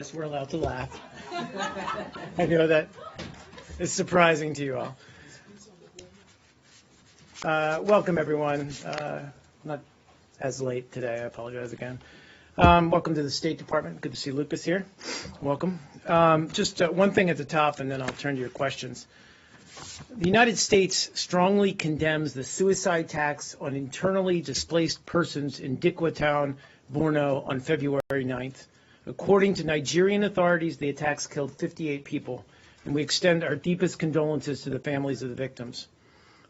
Yes, we're allowed to laugh. I know that is surprising to you all. Welcome, everyone. Not as late today. I apologize again. Welcome to the State Department. Good to see Lucas here. Welcome. Just one thing at the top, and then I'll turn to your questions. The United States strongly condemns the suicide attacks on internally displaced persons in Dikwa Town, Borno on February 9th. According to Nigerian authorities, the attacks killed 58 people, and we extend our deepest condolences to the families of the victims.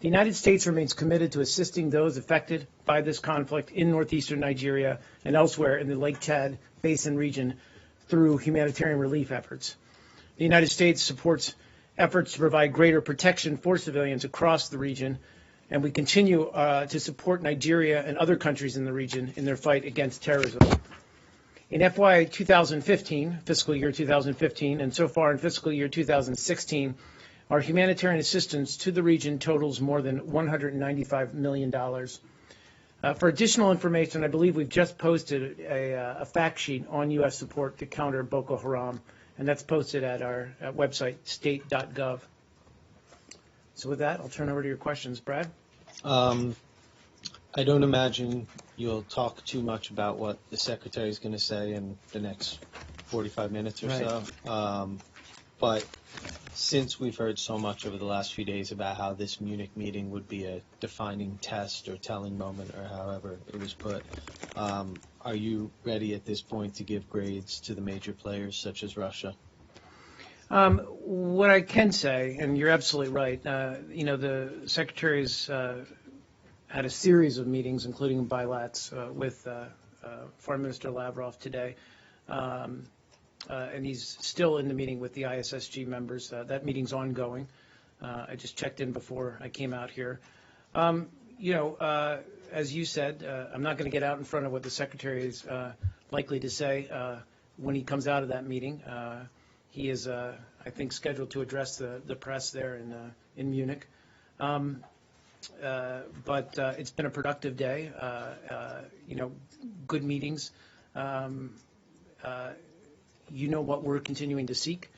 The United States remains committed to assisting those affected by this conflict in northeastern Nigeria and elsewhere in the Lake Chad Basin region through humanitarian relief efforts. The United States supports efforts to provide greater protection for civilians across the region, and we continue to support Nigeria and other countries in the region in their fight against terrorism. In FY 2015, fiscal year 2015, and so far in fiscal year 2016, our humanitarian assistance to the region totals more than $195 million. For additional information, I believe we've just posted a fact sheet on U.S. support to counter Boko Haram, and that's posted at our website, state.gov. So with that, I'll turn over to your questions. Brad? I don't imagine you'll talk too much about what the Secretary is going to say in the next 45 minutes or so. But since we've heard so much over the last few days about how this Munich meeting would be a defining test or telling moment or however it was put, are you ready at this point to give grades to the major players such as Russia? What I can say, and you're absolutely right, the Secretary's had a series of meetings, including bilats, with Foreign Minister Lavrov today. And he's still in the meeting with the ISSG members. That meeting's ongoing. I just checked in before I came out here. As you said, I'm not going to get out in front of what the Secretary is likely to say when he comes out of that meeting. He is, I think, scheduled to address the press there in Munich. But it's been a productive day, good meetings. What we're continuing to seek,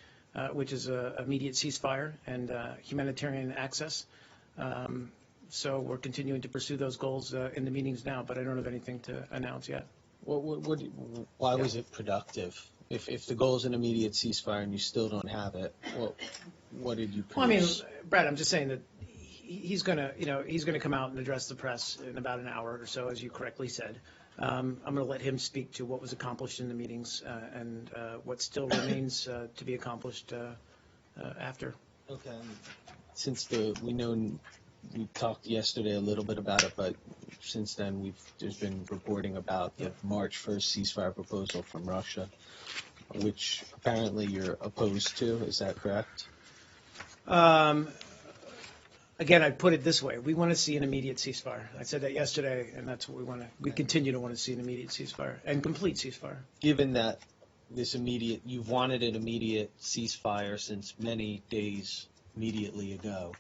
which is an immediate ceasefire and humanitarian access. So we're continuing to pursue those goals in the meetings now, but I don't have anything to announce yet. Why was it productive? If the goal is an immediate ceasefire and you still don't have it, what did you produce? Well, I mean, Brad, I'm just saying that he's going to come out and address the press in about an hour or so, as you correctly said. I'm going to let him speak to what was accomplished in the meetings and what still remains to be accomplished after. Okay. Since we talked yesterday a little bit about it, but since then there's been reporting about the March 1st ceasefire proposal from Russia, which apparently you're opposed to. Is that correct? Again, I'd put it this way. We want to see an immediate ceasefire. I said that yesterday, and that's what we want to. We continue to want to see an immediate ceasefire and complete ceasefire. Given that you've wanted an immediate ceasefire since many days immediately ago,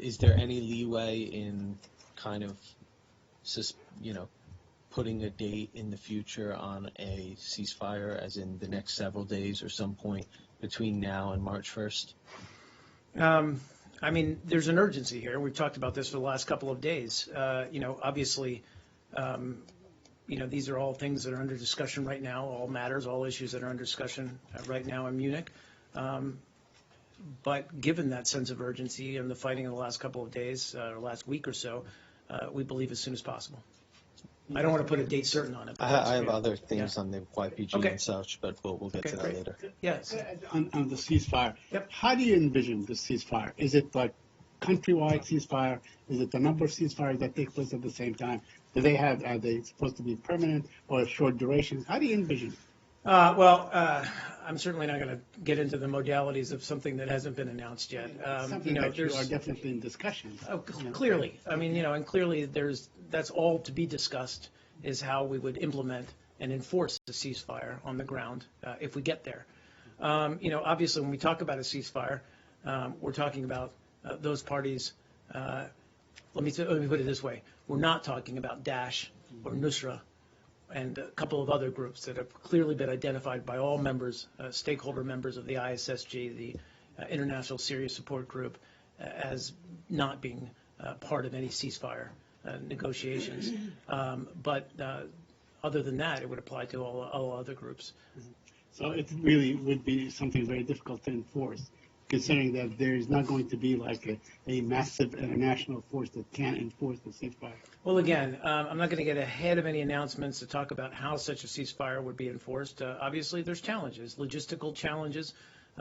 is there any leeway in kind of, putting a date in the future on a ceasefire, as in the next several days or some point between now and March 1st? I mean, there's an urgency here. We've talked about this for the last couple of days. Obviously, these are all things that are under discussion right now, all matters, all issues that are under discussion right now in Munich. But given that sense of urgency and the fighting in the last couple of days, or last week or so, we believe as soon as possible. I don't want to put a date certain on it. I have other things on the YPG and such, but we'll get to that later. Yes. On the ceasefire, Yep. How do you envision the ceasefire? Is it like countrywide ceasefire? Is it the number of ceasefires that take place at the same time? Are they supposed to be permanent or short durations? How do you envision it? I'm certainly not going to get into the modalities of something that hasn't been announced yet. Something that you are definitely in discussion. Oh, clearly. I mean, and clearly that's all to be discussed is how we would implement and enforce the ceasefire on the ground if we get there. Obviously, when we talk about a ceasefire, we're talking about those parties. Let me put it this way. We're not talking about Daesh or Nusra and a couple of other groups that have clearly been identified by all members, stakeholder members of the ISSG, the International Syria Support Group, as not being part of any ceasefire negotiations. But other than that, it would apply to all other groups. So it really would be something very difficult to enforce, considering that there is not going to be like a massive international force that can enforce the ceasefire. Well, again, I'm not going to get ahead of any announcements to talk about how such a ceasefire would be enforced. Obviously, there's challenges, logistical challenges,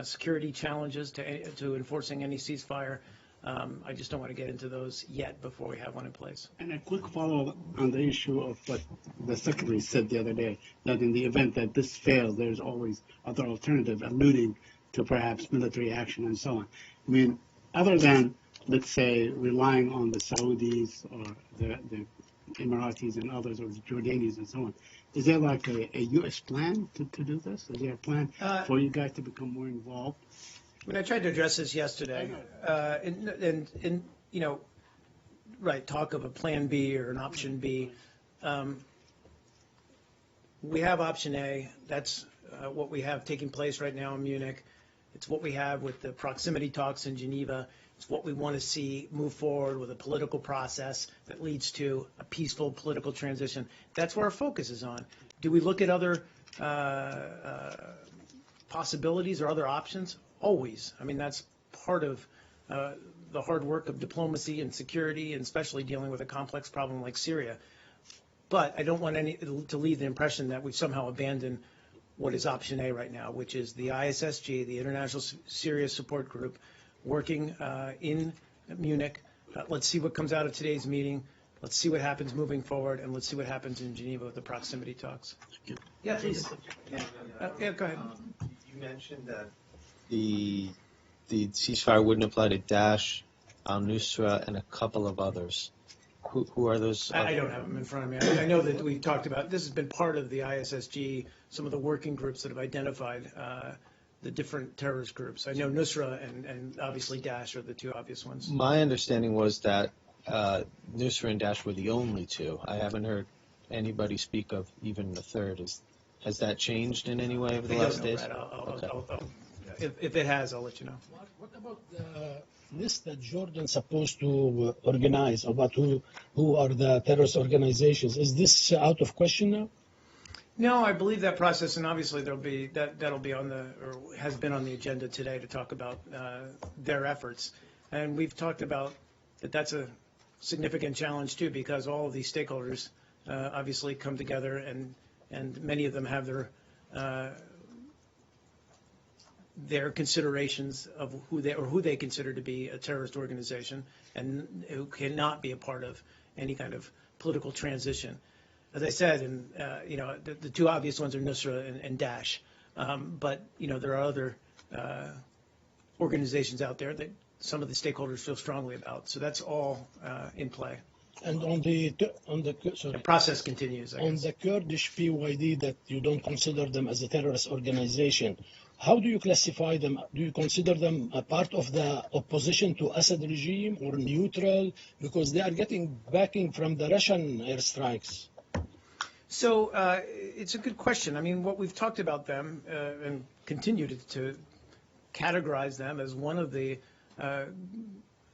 security challenges to enforcing any ceasefire. I just don't want to get into those yet before we have one in place. And a quick follow-up on the issue of what the Secretary said the other day, that in the event that this fails, there's always other alternatives, alluding to perhaps military action and so on. I mean, other than, let's say, relying on the Saudis or the Emiratis and others, or the Jordanians and so on, is there like a U.S. plan to do this? Is there a plan for you guys to become more involved? I mean, I tried to address this yesterday, and you know, right, talk of a plan B or an option B. We have option A. That's what we have taking place right now in Munich. It's what we have with the proximity talks in Geneva. It's what we want to see move forward with a political process that leads to a peaceful political transition. That's where our focus is on. Do we look at other possibilities or other options? Always. I mean, that's part of the hard work of diplomacy and security, and especially dealing with a complex problem like Syria. But I don't want to leave the impression that we've somehow abandoned what is option A right now, which is the ISSG, the International Syria Support Group, working in Munich. Let's see what comes out of today's meeting. Let's see what happens moving forward, and let's see what happens in Geneva with the proximity talks. Yeah, please. Yeah, go ahead. You mentioned that the ceasefire wouldn't apply to Daesh, al-Nusra, and a couple of others. Who are those? I don't have them in front of me. I know that we talked about, this has been part of the ISSG, some of the working groups that have identified the different terrorist groups. I know Nusra and obviously Daesh are the two obvious ones. My understanding was that Nusra and Daesh were the only two. I haven't heard anybody speak of even the third. Has that changed in any way over the last days? If it has, I'll let you know. What about the list that Jordan's supposed to organize about who are the terrorist organizations? Is this out of question now? No, I believe that process, and obviously that'll be on or has been on the agenda today to talk about their efforts. And we've talked about that's a significant challenge too, because all of these stakeholders obviously come together, and many of them have their considerations of who they consider to be a terrorist organization, and who cannot be a part of any kind of political transition. As I said, and the two obvious ones are Nusra and Daesh, but there are other organizations out there that some of the stakeholders feel strongly about. So that's all in play. And the process continues. On the Kurdish PYD, that you don't consider them as a terrorist organization, how do you classify them? Do you consider them a part of the opposition to Assad regime or neutral? Because they are getting backing from the Russian airstrikes. So it's a good question. I mean, what we've talked about them and continue to categorize them as one of the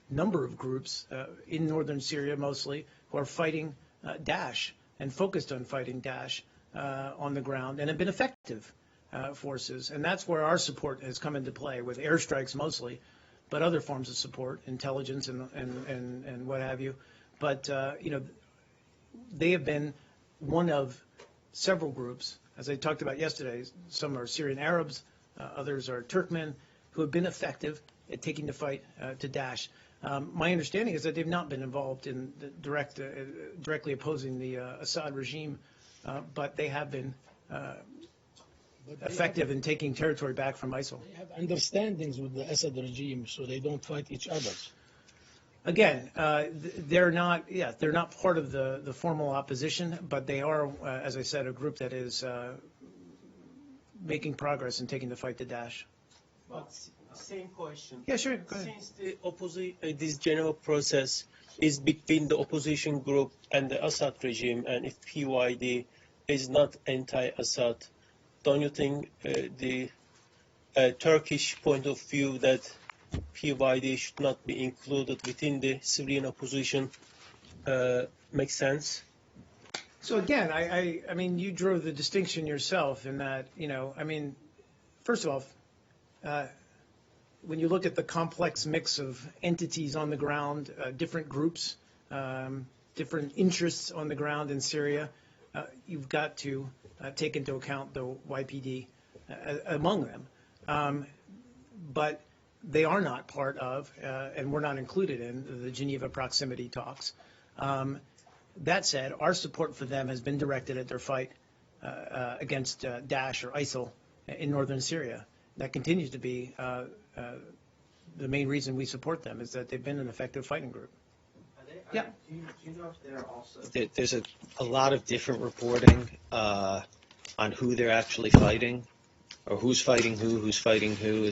number of groups in northern Syria mostly who are fighting Daesh and focused on fighting Daesh on the ground, and have been effective forces. And that's where our support has come into play, with airstrikes mostly, but other forms of support, intelligence and what have you. But they have been one of several groups, as I talked about yesterday. Some are Syrian Arabs, others are Turkmen, who have been effective at taking the fight to Daesh. My understanding is that they've not been involved in the directly opposing the Assad regime, but they have been effective in taking territory back from ISIL. They have understandings with the Assad regime, so they don't fight each other. Again, they're not part of the formal opposition, but they are, as I said, a group that is making progress in taking the fight to Daesh. But same question. Yeah, sure. Go ahead. Since this general process is between the opposition group and the Assad regime, and if PYD is not anti-Assad. Don't you think the Turkish point of view that PYD should not be included within the Syrian opposition makes sense? So again, I mean, you drew the distinction yourself in that, I mean, first of all, when you look at the complex mix of entities on the ground, different groups, different interests on the ground in Syria, you've got to take into account the YPD among them. But they are not part of, and we're not included in, the Geneva proximity talks. That said, our support for them has been directed at their fight against Daesh or ISIL in northern Syria. That continues to be the main reason we support them, is that they've been an effective fighting group. Yeah. Do you know if they're also... There's a lot of different reporting on who they're actually fighting, or who's fighting who's fighting who.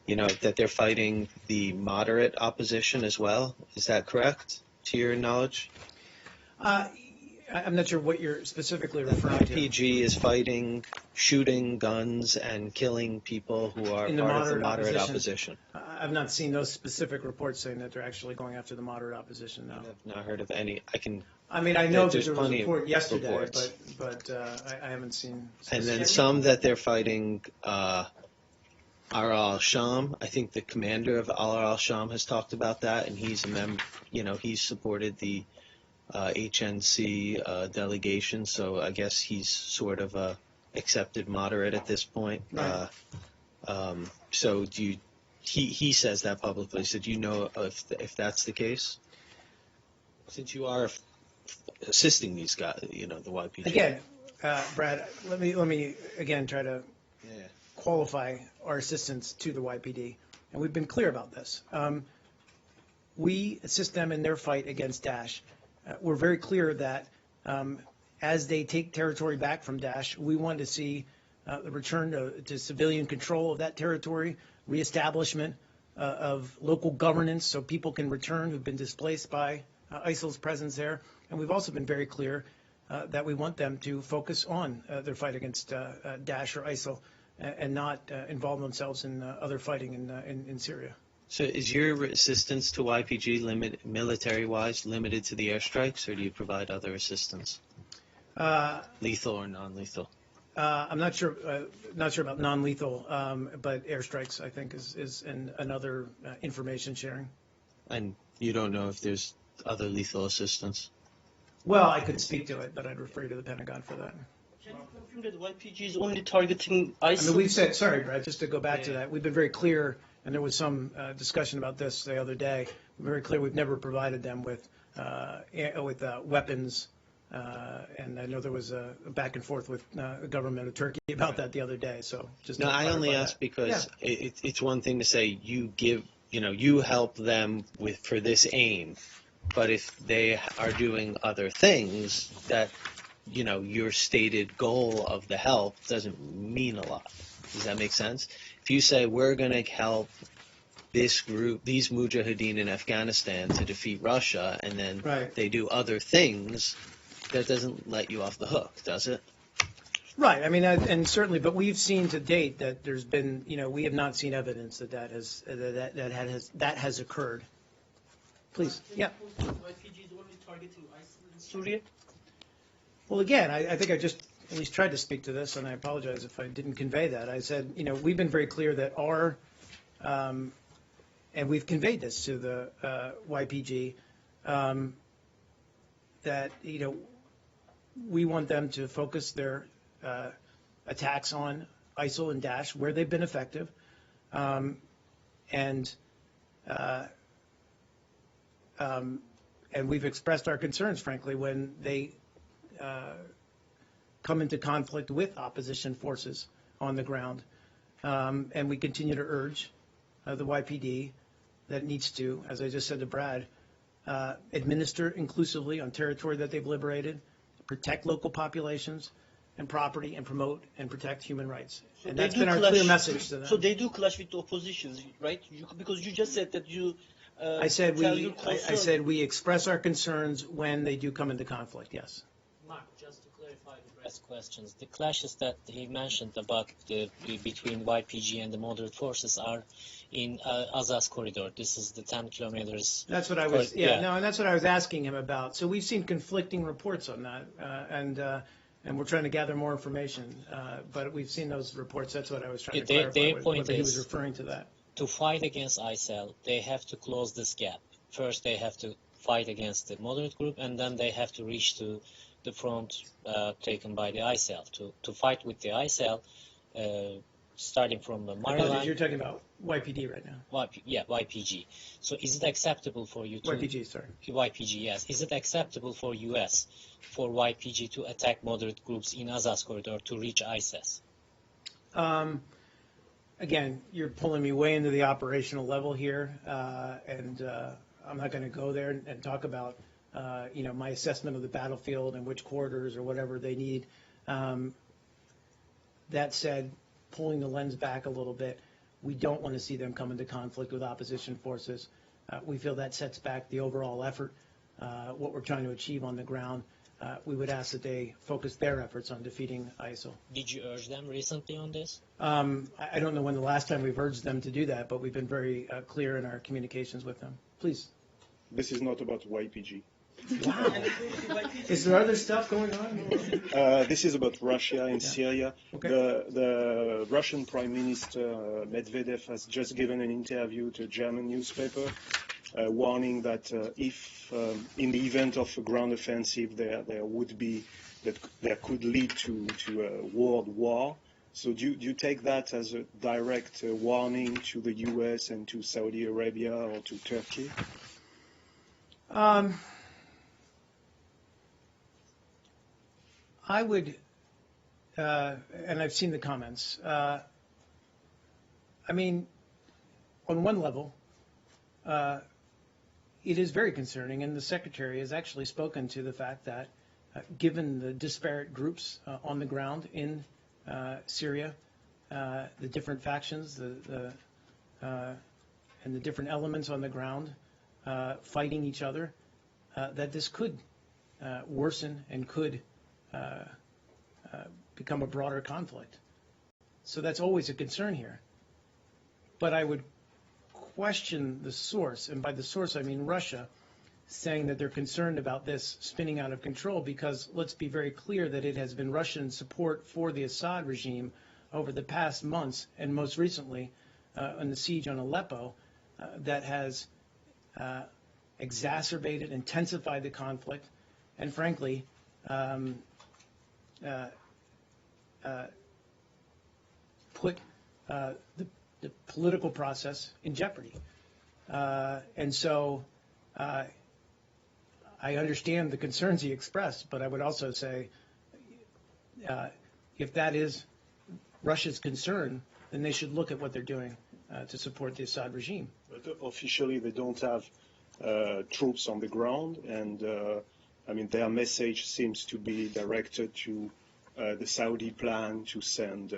That they're fighting the moderate opposition as well. Is that correct, to your knowledge? I'm not sure what you're specifically referring to. YPG is fighting, shooting guns, and killing people who are In the part of the moderate moderate opposition. opposition. I've not seen those specific reports saying that they're actually going after the moderate opposition, no. I've not heard of any. I mean, I know that There's there was a plenty of report yesterday, reports. but I haven't seen. And then some that they're fighting Ahrar al-Sham. I think the commander of Ahrar al-Sham has talked about that, and he's a member. He's supported the HNC delegation, so I guess he's sort of a accepted moderate at this point. Right. So do you? He says that publicly. So do you know if that's the case? Since you are assisting these guys, the YPG. Again, Brad, let me again try to Yeah. qualify our assistance to the YPD, and we've been clear about this. We assist them in their fight against Daesh. We're very clear that as they take territory back from Daesh, we want to see the return to civilian control of that territory, reestablishment of local governance so people can return who've been displaced by ISIL's presence there. And we've also been very clear that we want them to focus on their fight against Daesh or ISIL and not involve themselves in other fighting in Syria. So is your assistance to YPG military-wise limited to the airstrikes, or do you provide other assistance, lethal or non-lethal? I'm not sure about non-lethal, but airstrikes, I think, is another information sharing. And you don't know if there's other lethal assistance? Well, I could speak to it, but I'd refer you to the Pentagon for that. Can you confirm that YPG is only targeting I ISIL? mean, we've said, sorry, Brad, just to go back to that, we've been very clear, and there was some discussion about this the other day. We're very clear we've never provided them with weapons, and I know there was a back and forth with the government of Turkey about that the other day. So just No, to I only clarify ask that. because it's one thing to say you help them for this aim, but if they are doing other things, that your stated goal of the help doesn't mean a lot. Does that make sense? If you say we're going to help this group, these mujahideen in Afghanistan to defeat Russia, and then Right. they do other things, that doesn't let you off the hook, does it? Right. I mean, and certainly, but we've seen to date that there's been, we have not seen evidence that has occurred. Please, yeah. YPG is only targeting ISIL in Syria? Well, again, I think I just at least tried to speak to this, and I apologize if I didn't convey that. I said, we've been very clear that and we've conveyed this to the YPG, that, we want them to focus their attacks on ISIL and Daesh where they've been effective, and we've expressed our concerns, frankly, when they come into conflict with opposition forces on the ground. And we continue to urge the YPD that it needs to, as I just said to Brad, administer inclusively on territory that they've liberated, protect local populations and property, and promote and protect human rights. So And they that's do been our clash- clear message to them. So they do clash with the opposition, right? Because you just said that you I said tell your I concern. said we express our concerns when they do come into conflict, yes. Mark, just to address questions. The clashes that he mentioned about between YPG and the moderate forces are in Azaz corridor. This is the 10 kilometers. That's what I was, and that's what I was asking him about. So we've seen conflicting reports on that, and we're trying to gather more information. But we've seen those reports. That's what I was trying to clarify, whether he was referring to that. To fight against ISIL, they have to close this gap. First, they have to fight against the moderate group, and then they have to reach to the front taken by the ISIL. To fight with the ISIL, starting from the Mariline. You're talking about YPD right now. YPG. So is it acceptable for you to... YPG, sorry. YPG, yes. Is it acceptable for U.S. for YPG to attack moderate groups in Azaz corridor to reach ISIS? Again, you're pulling me way into the operational level here, and I'm not going to go there and talk about, my assessment of the battlefield and which corridors or whatever they need. That said, pulling the lens back a little bit, we don't want to see them come into conflict with opposition forces. We feel that sets back the overall effort, what we're trying to achieve on the ground. We would ask that they focus their efforts on defeating ISIL. Did you urge them recently on this? I don't know when the last time we've urged them to do that, but we've been very clear in our communications with them. Please. This is not about YPG. Wow. Is there other stuff going on? This is about Russia and Syria. Okay. The Russian Prime Minister Medvedev has just given an interview to a German newspaper, warning that if, in the event of a ground offensive, there could lead to a world war. So do you take that as a direct warning to the U.S. and to Saudi Arabia or to Turkey? I would, and I've seen the comments. I mean, on one level, it is very concerning, and the Secretary has actually spoken to the fact that, given the disparate groups on the ground in Syria, the different factions, and the different elements on the ground fighting each other, that this could worsen and could become a broader conflict. So that's always a concern here. But I would question the source, and by the source I mean Russia, saying that they're concerned about this spinning out of control, because let's be very clear that it has been Russian support for the Assad regime over the past months, and most recently on the siege on Aleppo, that has exacerbated, intensified the conflict, and frankly, put the political process in jeopardy. And so I understand the concerns he expressed, but I would also say if that is Russia's concern, then they should look at what they're doing to support the Assad regime. But officially, they don't have troops on the ground, and their message seems to be directed to the Saudi plan to send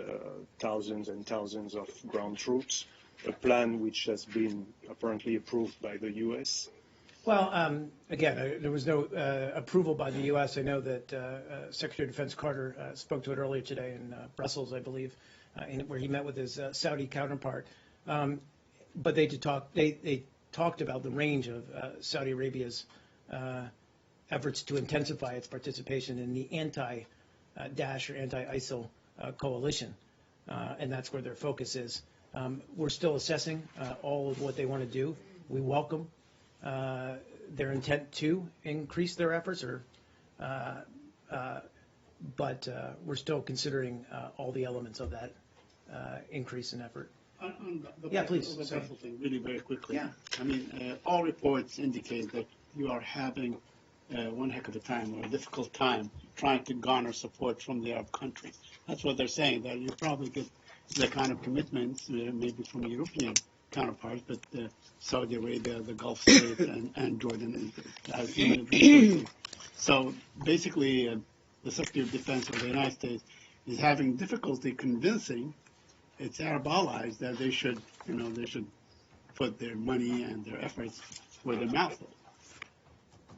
thousands and thousands of ground troops, a plan which has been apparently approved by the U.S. Well, again, there was no approval by the U.S. I know that Secretary of Defense Carter spoke to it earlier today in Brussels, I believe, where he met with his Saudi counterpart. But they talked about the range of Saudi Arabia's efforts to intensify its participation in the anti-Daesh or anti-ISIL coalition, and that's where their focus is. We're still assessing all of what they want to do. We welcome their intent to increase their efforts, but we're still considering all the elements of that increase in effort. Yeah, please. Thing, really very quickly. Yeah. All reports indicate that you are having one heck of a time, or a difficult time, trying to garner support from the Arab countries. That's what they're saying, that you probably get the kind of commitments, maybe from European counterparts, but Saudi Arabia, the Gulf states, and Jordan has been. So basically, the Secretary of Defense of the United States is having difficulty convincing its Arab allies that they should put their money and their efforts where their mouth is.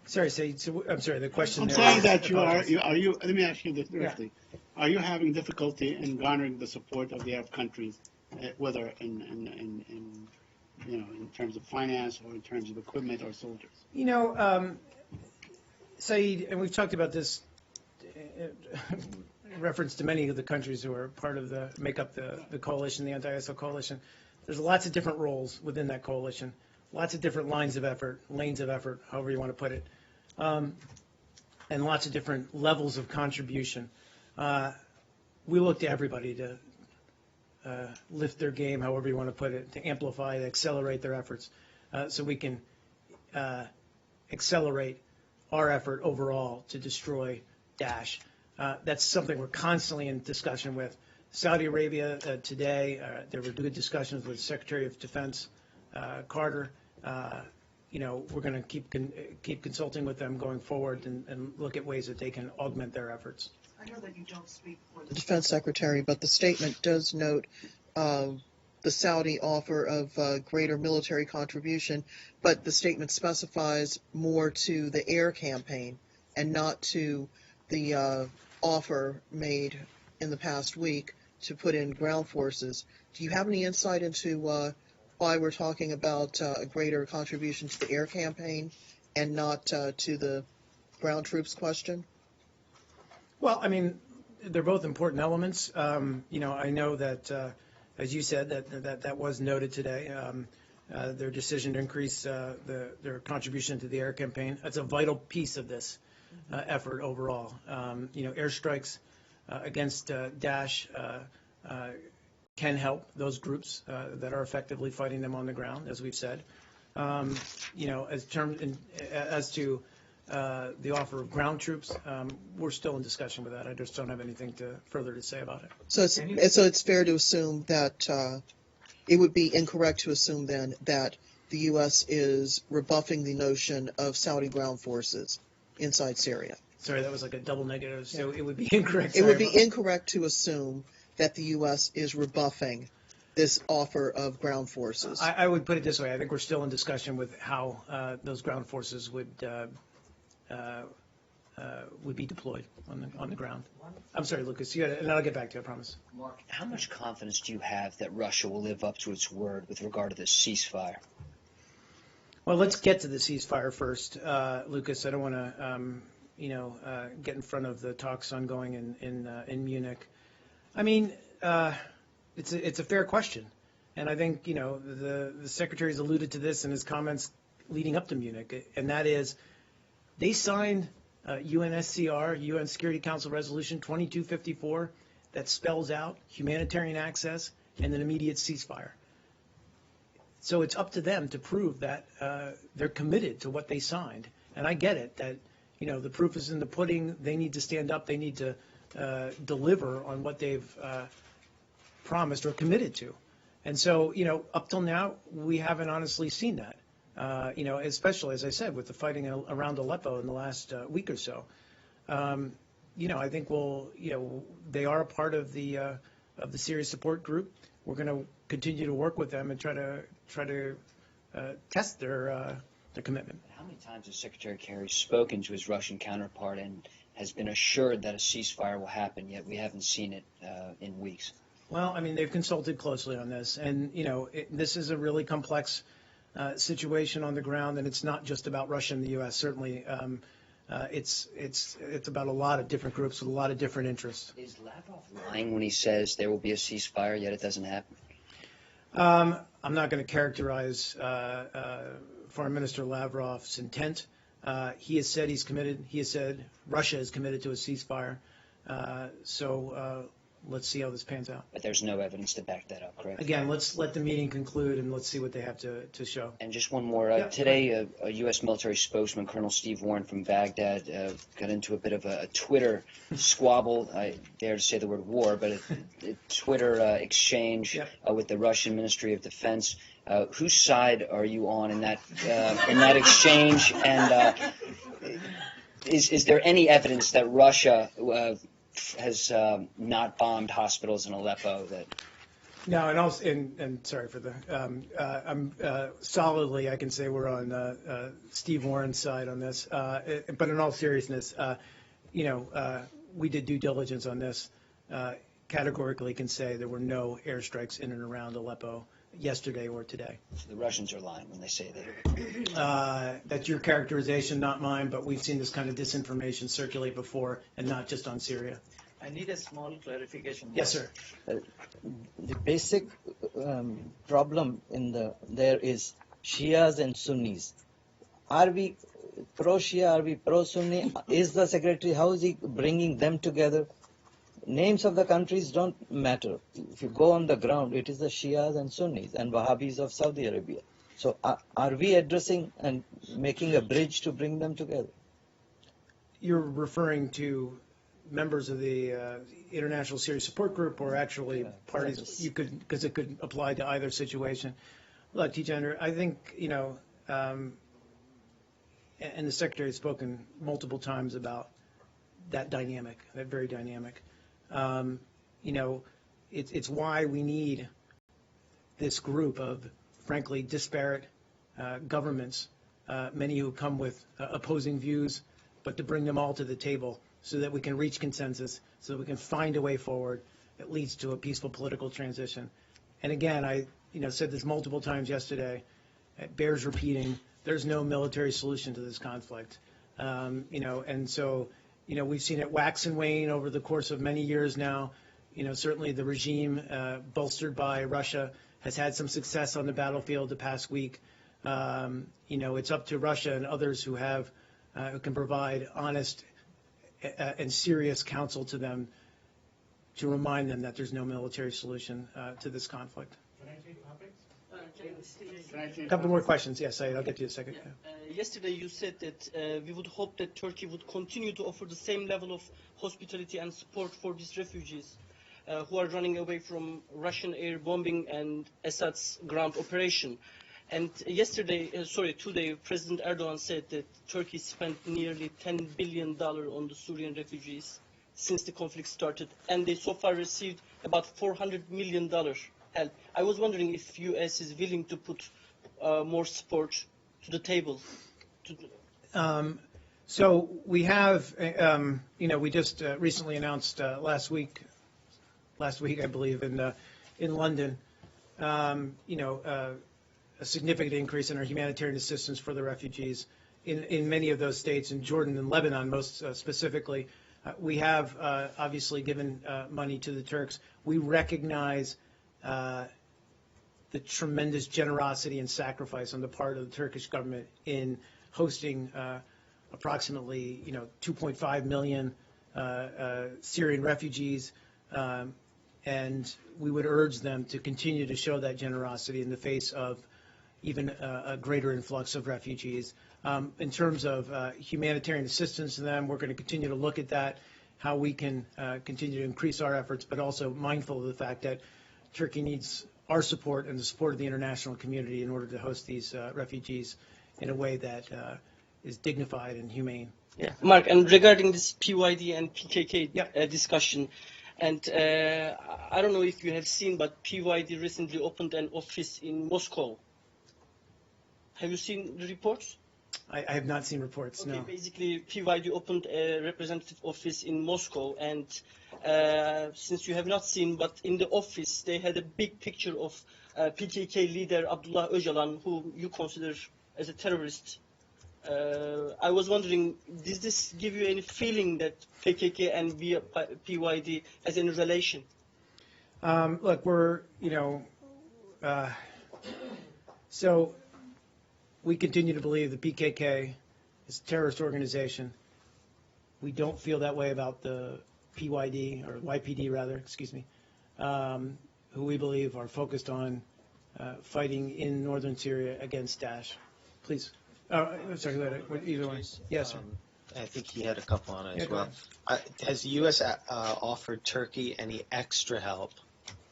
Sorry, so I'm sorry, the question I'm there saying is- that apologize. let me ask you this directly. Are you having difficulty in garnering the support of the Arab countries, whether in terms of finance or in terms of equipment or soldiers? You know, Saeed, and we've talked about this in reference to many of the countries who are part of make up the coalition, the anti-ISIL coalition. There's lots of different roles within that coalition, lots of different lanes of effort, however you want to put it, and lots of different levels of contribution. We look to everybody to lift their game, however you want to put it, to amplify, to accelerate their efforts, so we can accelerate our effort overall to destroy Daesh. That's something we're constantly in discussion with. Saudi Arabia today, there were good discussions with Secretary of Defense Carter. We're going to keep consulting with them going forward and look at ways that they can augment their efforts. I know that you don't speak for the Defense Secretary, but the statement does note the Saudi offer of greater military contribution, but the statement specifies more to the air campaign and not to the offer made in the past week to put in ground forces. Do you have any insight into why we're talking about a greater contribution to the air campaign and not to the ground troops question? Well, I mean, they're both important elements. I know that, as you said, that was noted today. Their decision to increase their contribution to the air campaign. That's a vital piece of this effort overall. Airstrikes against Daesh can help those groups that are effectively fighting them on the ground, as we've said. As to the offer of ground troops, we're still in discussion with that. I just don't have anything further to say about it. So it's fair to assume that it would be incorrect to assume then that the U.S. is rebuffing the notion of Saudi ground forces inside Syria. Sorry, that was like a double negative, so it would be incorrect. It would be incorrect to assume that the U.S. is rebuffing this offer of ground forces. I would put it this way. I think we're still in discussion with how those ground forces would be deployed on the ground. I'm sorry, Lucas, and I'll get back to you, I promise. Mark, how much confidence do you have that Russia will live up to its word with regard to this ceasefire? Well, let's get to the ceasefire first, Lucas. I don't want to, get in front of the talks ongoing in Munich. I mean, it's a fair question, and I think the Secretary's alluded to this in his comments leading up to Munich, and that is they signed UNSCR, UN Security Council Resolution 2254, that spells out humanitarian access and an immediate ceasefire. So it's up to them to prove that they're committed to what they signed. And I get it that, the proof is in the pudding. They need to stand up. They need to deliver on what they've promised or committed to. And so, up till now, we haven't honestly seen that, especially, as I said, with the fighting around Aleppo in the last week or so. I think they are a part of the Syria support group. We're going to continue to work with them and try to test their commitment. How many times has Secretary Kerry spoken to his Russian counterpart and has been assured that a ceasefire will happen, yet we haven't seen it in weeks? Well, I mean, they've consulted closely on this, and this is a really complex situation on the ground, and it's not just about Russia and the U.S. Certainly, it's about a lot of different groups with a lot of different interests. Is Lavrov lying when he says there will be a ceasefire, yet it doesn't happen? I'm not going to characterize Foreign Minister Lavrov's intent. He has said he's committed. He has said Russia is committed to a ceasefire. So let's see how this pans out. But there's no evidence to back that up, correct? Again, let's let the meeting conclude and let's see what they have to show. And just one more. Today, a U.S. military spokesman, Colonel Steve Warren from Baghdad, got into a bit of a Twitter squabble. I dare to say the word war, but a Twitter exchange with the Russian Ministry of Defense. Whose side are you on in that exchange? And is there any evidence that Russia has not bombed hospitals in Aleppo? No, and also, and sorry for the, I'm solidly, I can say we're on Steve Warren's side on this. But in all seriousness, we did due diligence on this. Categorically can say there were no airstrikes in and around Aleppo yesterday or today. The Russians are lying when they say that. That's your characterization, not mine, but we've seen this kind of disinformation circulate before, and not just on Syria. I need a small clarification. Yes, sir. The basic problem there is Shias and Sunnis. Are we pro-Shia? Are we pro-Sunni? Is the secretary, how is he bringing them together? Names of the countries don't matter. If you go on the ground, it is the Shias and Sunnis and Wahhabis of Saudi Arabia. So are we addressing and making a bridge to bring them together? You're referring to members of the International Syria Support Group, or actually parties? You could, because it could apply to either situation. Look, Tijender, I think, and the Secretary has spoken multiple times about that dynamic, that very dynamic. It's why we need this group of, frankly, disparate governments, many who come with opposing views, but to bring them all to the table so that we can reach consensus, so that we can find a way forward that leads to a peaceful political transition. And again, I said this multiple times yesterday, it bears repeating, there's no military solution to this conflict. And so, we've seen it wax and wane over the course of many years now. Certainly the regime, bolstered by Russia, has had some success on the battlefield the past week. It's up to Russia and others who can provide honest and serious counsel to them to remind them that there's no military solution to this conflict. Can I change topics? A couple more questions. Yes, I'll get to you in a second. Yesterday you said that we would hope that Turkey would continue to offer the same level of hospitality and support for these refugees who are running away from Russian air bombing and Assad's ground operation. And today, President Erdogan said that Turkey spent nearly $10 billion on the Syrian refugees since the conflict started, and they so far received about $400 million help. I was wondering if U.S. is willing to put more support to the table. So we have, we just recently announced last week, I believe, in London, a significant increase in our humanitarian assistance for the refugees in many of those states, in Jordan and Lebanon most specifically. We have obviously given money to the Turks. We recognize the tremendous generosity and sacrifice on the part of the Turkish government in hosting approximately 2.5 million Syrian refugees, and we would urge them to continue to show that generosity in the face of even a greater influx of refugees. In terms of humanitarian assistance to them, we're going to continue to look at that, how we can continue to increase our efforts, but also mindful of the fact that Turkey needs our support and the support of the international community in order to host these refugees in a way that is dignified and humane. Yeah, Mark, and regarding this PYD and PKK discussion, and I don't know if you have seen, but PYD recently opened an office in Moscow. Have you seen the reports? I have not seen reports, okay, no. Basically, PYD opened a representative office in Moscow, and since you have not seen, but in the office, they had a big picture of PKK leader Abdullah Öcalan, who you consider as a terrorist. I was wondering, does this give you any feeling that PKK and PYD has any relation? Look, we're, so we continue to believe the PKK is a terrorist organization. We don't feel that way about the PYD, or YPD rather, excuse me, who we believe are focused on fighting in northern Syria against Daesh. Please. Sorry, either one. Yes, sir. I think he had a couple on it as go well. Has the U.S. offered Turkey any extra help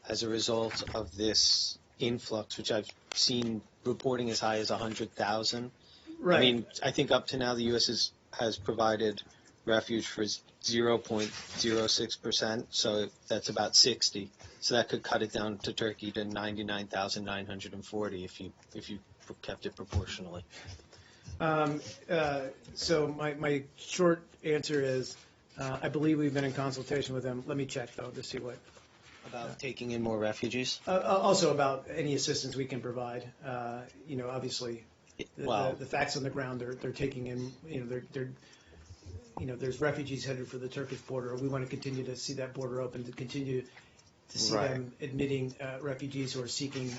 as a result of this influx, which I've seen reporting as high as 100,000? Right. I mean, I think up to now the U.S. has provided refuge for 0.06%, so that's about 60. So that could cut it down to Turkey to 99,940 if you kept it proportionally. So my short answer is, I believe we've been in consultation with them. Let me check though to see what. About taking in more refugees? Also about any assistance we can provide. Obviously, the facts on the ground, they're taking in, there's refugees headed for the Turkish border. We want to continue to see that border open, to continue to see them admitting refugees who are seeking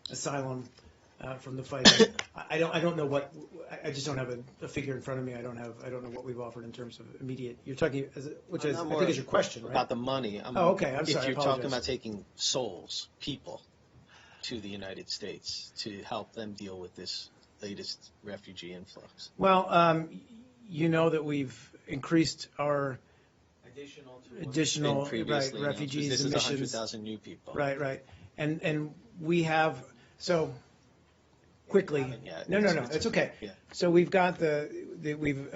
asylum from the fight. I don't know what. I just don't have a figure in front of me. I don't know what we've offered in terms of immediate. You're talking, which is, I think is your question, right? About the money. Okay. I'm sorry. If you're talking about taking souls, people, to the United States to help them deal with this latest refugee influx. Well, that we've increased our additional refugees this and is missions. 100,000 new people. Right. And we have quickly. No. It's okay. Yeah. So we've got we've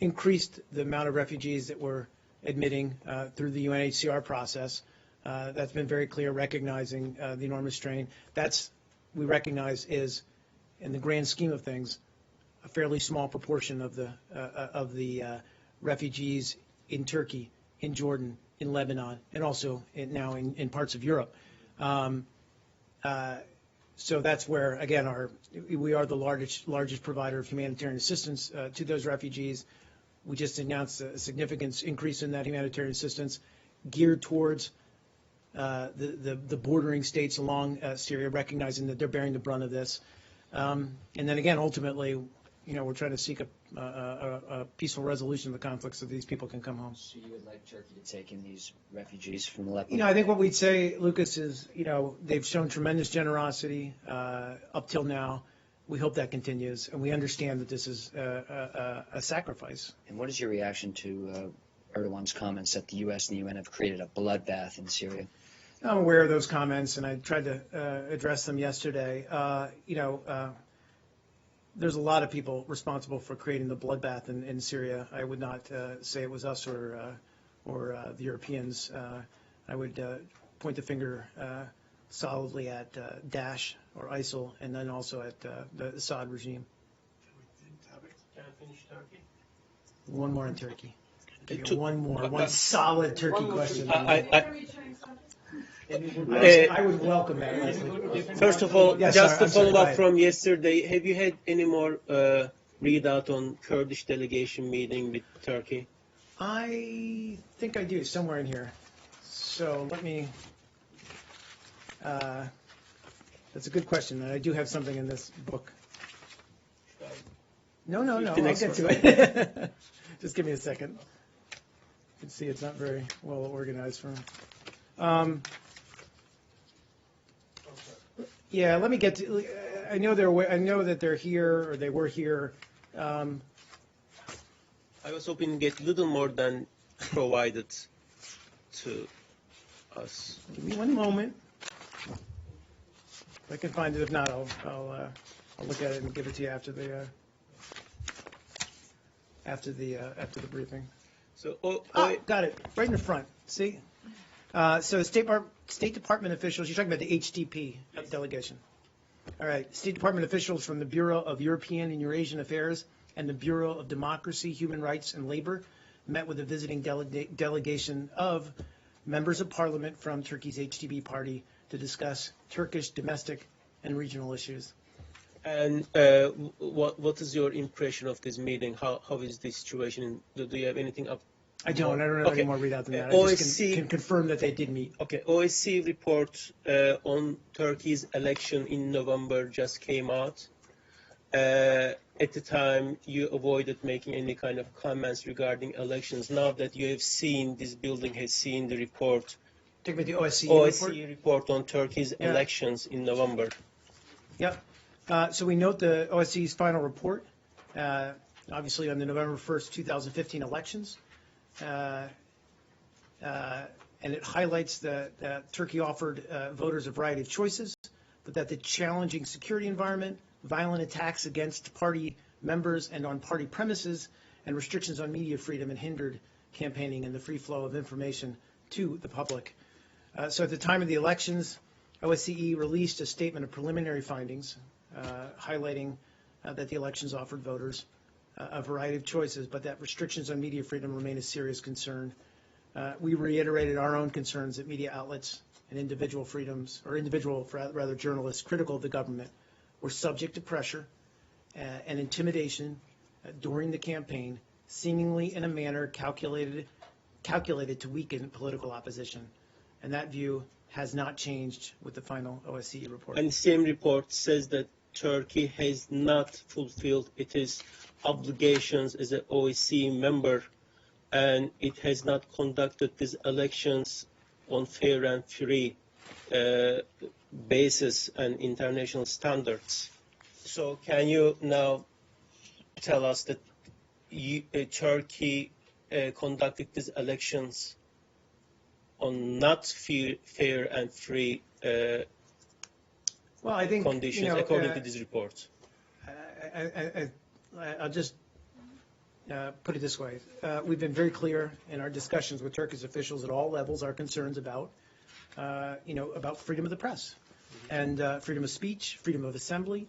increased the amount of refugees that we're admitting through the UNHCR process. That's been very clear, recognizing the enormous strain. We recognize is, in the grand scheme of things, a fairly small proportion of the refugees in Turkey, in Jordan, in Lebanon, and also now in parts of Europe. So that's where, again, we are the largest provider of humanitarian assistance to those refugees. We just announced a significant increase in that humanitarian assistance geared towards the bordering states along Syria, recognizing that they're bearing the brunt of this. And then again, ultimately, we're trying to seek a peaceful resolution of the conflict so these people can come home. So you would like Turkey to take in these refugees from Lebanon? I think what we'd say, Lucas, is, they've shown tremendous generosity up till now. We hope that continues, and we understand that this is a sacrifice. And what is your reaction to Erdogan's comments that the U.S. and the UN have created a bloodbath in Syria? I'm aware of those comments, and I tried to address them yesterday. There's a lot of people responsible for creating the bloodbath in Syria. I would not say it was us or the Europeans. I would point the finger solidly at Daesh or ISIL, and then also at the Assad regime. Can I finish Turkey? One more in Turkey. One solid Turkey question. I would welcome that. First of all, Yes, just sorry, to follow go up ahead. from yesterday, have you had any more readout on Kurdish delegation meeting with Turkey? I think I do, somewhere in here. So let me, that's a good question, and I do have something in this book. No, I'll get to it. Just give me a second. You can see it's not very well organized for me. Yeah, let me get to, I know that they're here, or they were here. I was hoping to get a little more than provided to us. Give me one moment. If I can find it. If not, I'll look at it and give it to you after the briefing. So, Got it. Right in the front. See? So State Department officials, you're talking about the HDP delegation. All right. State Department officials from the Bureau of European and Eurasian Affairs and the Bureau of Democracy, Human Rights, and Labor met with a visiting delegation of members of parliament from Turkey's HDP party to discuss Turkish domestic and regional issues. And what is your impression of this meeting? How is the situation? Do you have anything up? I don't have any more readout than that. I just can confirm that they did meet. Okay, OSCE report on Turkey's election in November just came out. At the time, you avoided making any kind of comments regarding elections. Now that you have seen, this building has seen the report, Talking about the OSCE report on Turkey's elections in November. Yep. So we note the OSCE's final report, obviously on the November 1st, 2015 elections. And it highlights that Turkey offered voters a variety of choices, but that the challenging security environment, violent attacks against party members and on party premises, and restrictions on media freedom and hindered campaigning and the free flow of information to the public. So at the time of the elections, OSCE released a statement of preliminary findings highlighting that the elections offered voters a variety of choices, but that restrictions on media freedom remain a serious concern. We reiterated our own concerns that media outlets and individual freedoms, or rather journalists critical of the government, were subject to pressure and intimidation during the campaign, seemingly in a manner calculated to weaken political opposition. And that view has not changed with the final OSCE report. And the same report says that Turkey has not fulfilled its obligations as an OSCE member, and it has not conducted these elections on fair and free basis and international standards. So can you now tell us that Turkey conducted these elections on not fair and free Well, I think, conditions, according to this report? I'll just put it this way. We've been very clear in our discussions with Turkish officials at all levels, our concerns about, about freedom of the press and freedom of speech, freedom of assembly.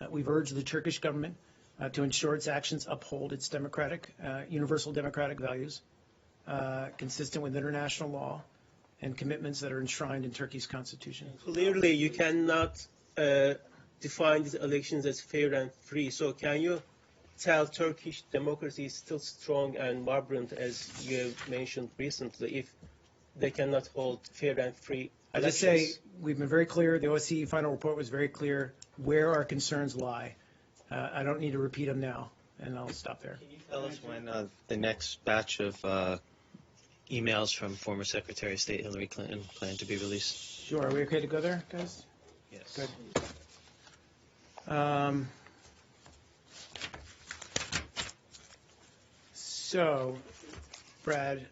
We've urged the Turkish government to ensure its actions uphold its universal democratic values, consistent with international law and commitments that are enshrined in Turkey's constitution. Clearly, you cannot define these elections as fair and free. So can you tell Turkish democracy is still strong and vibrant, as you have mentioned recently, if they cannot hold fair and free elections? I just say we've been very clear. The OSCE final report was very clear where our concerns lie. I don't need to repeat them now, and I'll stop there. Can you tell us when the next batch of emails from former Secretary of State Hillary Clinton plan to be released? Sure. Are we okay to go there, guys? Yes. Good. So, Brad,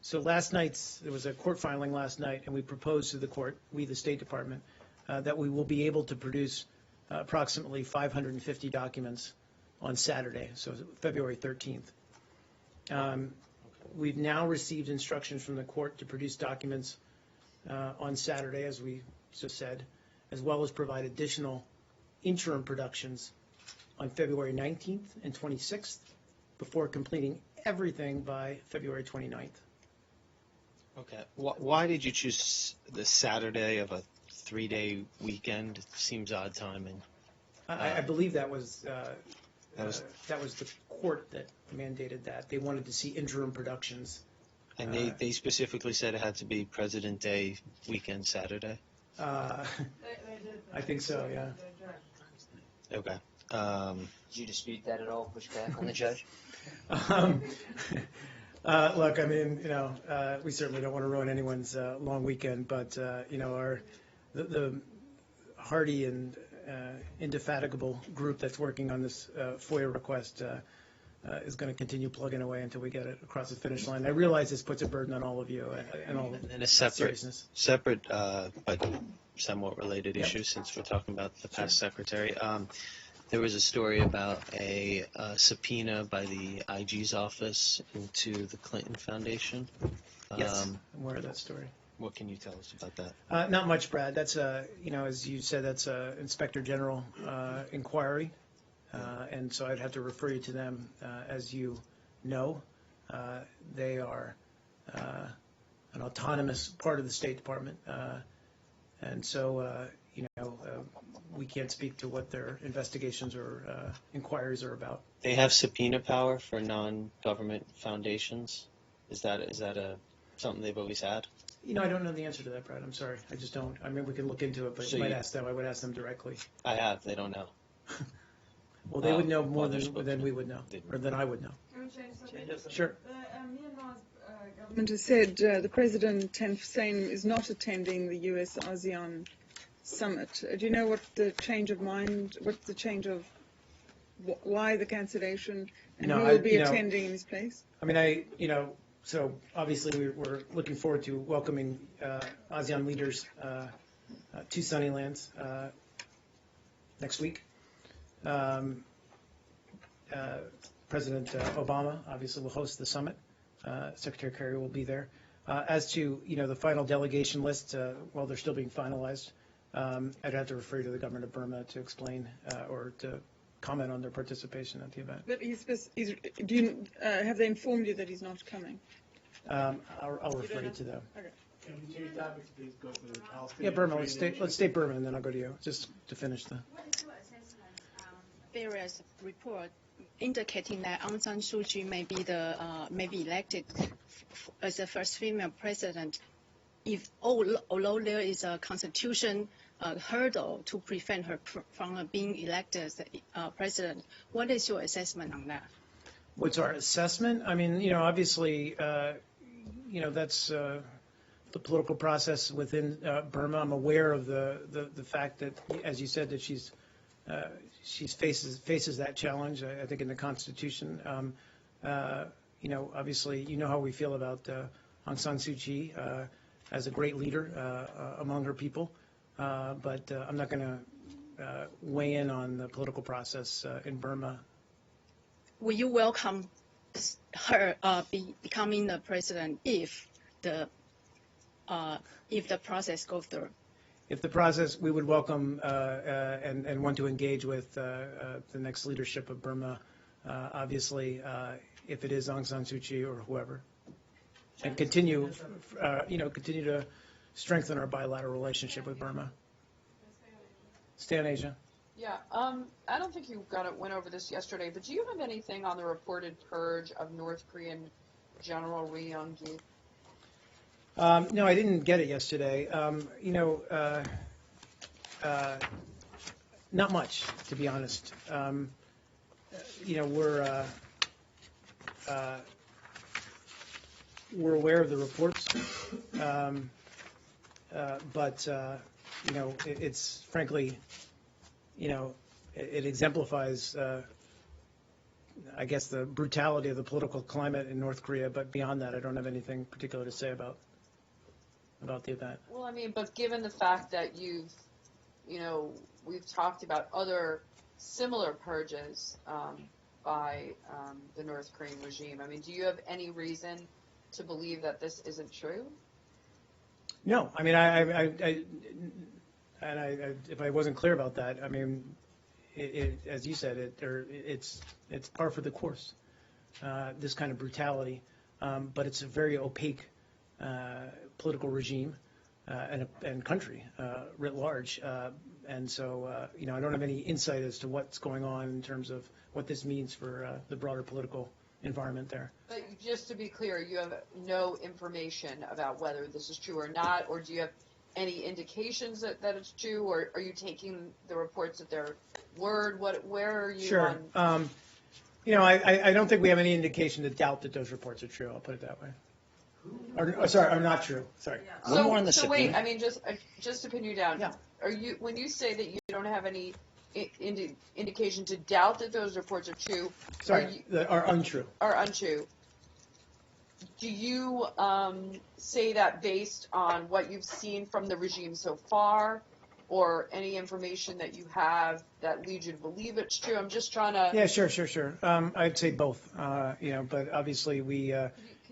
so there was a court filing last night, and we proposed to the court, the State Department, that we will be able to produce approximately 550 documents on Saturday, so February 13th. We've now received instructions from the court to produce documents on Saturday, as we just said, as well as provide additional interim productions on February 19th and 26th before completing everything by February 29th. Okay. Why did you choose the Saturday of a 3-day weekend? It seems odd timing. I believe that was the court that mandated that. They wanted to see interim productions. And they specifically said it had to be President Day weekend Saturday? I think so, yeah. Okay. Did you dispute that at all? Push back on the judge? Look, I mean, we certainly don't want to ruin anyone's long weekend, but the hardy and indefatigable group that's working on this FOIA request is going to continue plugging away until we get it across the finish line. I realize this puts a burden on all of you and all And a seriousness. separate but somewhat related issue, since we're talking about the past secretary. There was a story about a subpoena by the IG's office into the Clinton Foundation. Yes, I'm aware of that story. What can you tell us about that? Not much, Brad. That's as you said, that's a Inspector General inquiry, and so I'd have to refer you to them. As you know, they are an autonomous part of the State Department, and so we can't speak to what their investigations or inquiries are about. They have subpoena power for non-government foundations. Is that something they've always had? I don't know the answer to that, Brad. I'm sorry. I just don't. I mean, we can look into it, but So you might ask them. I would ask them directly. I have. They don't know. Well, they would know more they're than supposed we would know, or than I would know. Can we change subject? Sure. Myanmar's government has said the President Thein Sein is not attending the US-ASEAN summit. Do you know what the change of mind, what's the change of, why the cancellation, and who will be attending in his place? I mean, so obviously we're looking forward to welcoming ASEAN leaders to Sunnylands next week. President Obama obviously will host the summit. Secretary Kerry will be there. As to, the final delegation list, while they're still being finalized, I'd have to refer you to the government of Burma to explain or to comment on their participation at the event. But have they informed you that he's not coming? I'll refer you to them. Okay. Can we change topics, please go to the Palestinian? Yeah, Burma. Let's stay Burma, and then I'll go to you, just to finish the. What is your assessment on various reports indicating that Aung San Suu Kyi may be elected as the first female president, although there is a constitution hurdle to prevent her from being elected as president? What is your assessment on that? What's our assessment? I mean, obviously, that's the political process within Burma. I'm aware of the fact that, as you said, that she faces that challenge. I think in the Constitution. Obviously, how we feel about Aung San Suu Kyi as a great leader among her people. But I'm not going to weigh in on the political process in Burma. Will you welcome her becoming the president if the process goes through? If the process, we would welcome and want to engage with the next leadership of Burma, obviously, if it is Aung San Suu Kyi or whoever, and continue to strengthen our bilateral relationship with Burma. Stay on Asia. Yeah, I don't think you went over this yesterday, but do you have anything on the reported purge of North Korean General Ri Yong-gi? No, I didn't get it yesterday. Not much, to be honest. We're aware of the reports, but it's frankly, it exemplifies, I guess, the brutality of the political climate in North Korea. But beyond that, I don't have anything particular to say about the event. Well, I mean, but given the fact that we've talked about other similar purges by the North Korean regime, I mean, do you have any reason to believe that this isn't true? No, I mean, if I wasn't clear about that, I mean, as you said, it's par for the course. This kind of brutality, but it's a very opaque political regime and country writ large, and so I don't have any insight as to what's going on in terms of what this means for the broader political environment there. But just to be clear, you have no information about whether this is true or not, or do you have any indications that it's true, or are you taking the reports at their word? Where are you? Sure. I don't think we have any indication to doubt that those reports are true. I'll put it that way. Or not true. Sorry. So wait, I mean, just to pin you down. Yeah. Are you, when you say that you don't have any indication to doubt that those reports are true? Sorry, are untrue. Are untrue. Do you say that based on what you've seen from the regime so far, or any information that you have that leads you to believe it's true? I'm just trying to. Yeah, sure. I'd say both. But obviously we.